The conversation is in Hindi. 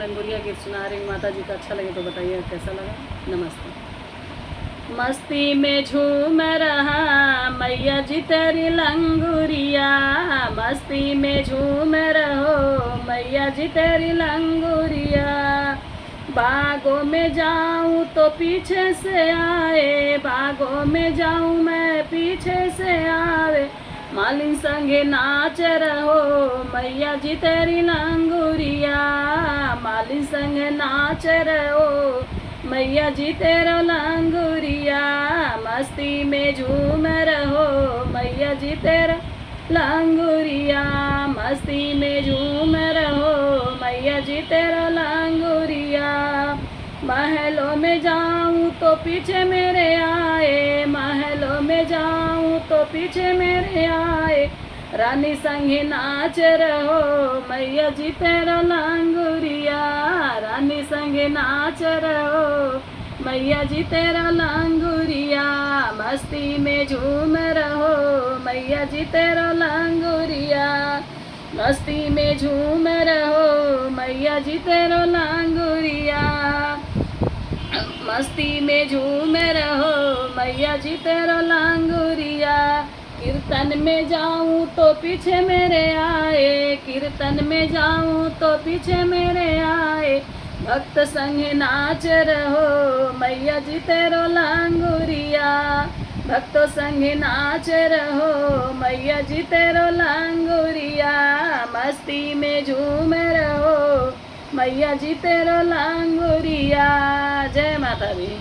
लंगोरिया गीत सुना रही हूँ। माता जी का अच्छा लगे तो बताइए कैसा लगा। नमस्ते। मस्ती में झूम रहा मैया जी तेरी लंगुरिया, मस्ती में झूम रहो मैया जी तेरी लंगुरिया। बागों में जाऊं तो पीछे से आए, बागों में जाऊं मैं पीछे से आवे। मालिन संगे नाच रहो मैया जी तेरी लंगुरिया, मालिन संगे नाच रहो मैया जी तेरा लंगुरिया। मस्ती में झूम रहो मैया जी तेरा लंगुरिया, मस्ती में झूम रहो मैया जी तेरा लंगुरिया। महलों में जाऊं तो पीछे मेरे आए, महलों में जाऊं तो पीछे मेरे आए। रानी संगे नाच रहो मैया जी तेरा लंगुरिया, रानी संगे नाच रहो मैया जी तेरा लंगुरिया। मस्ती में झूम रहो मैया जी तेरा लंगुरिया, मस्ती में झूम रहो मैया जी तेरा लंगुरिया। मस्ती में झूम रहो मैया जी तेरा लंगुरिया। कीर्तन में जाऊं तो पीछे मेरे आए, कीर्तन में जाऊं तो पीछे मेरे आए। भक्त संग नाच रहो मैया जी तेरो लंगुरिया, भक्तों संग नाच रहो मैया जी तेरो लंगुरिया। मस्ती में झूम रहो मैया जी तेरो लंगुरिया। जय माता दी।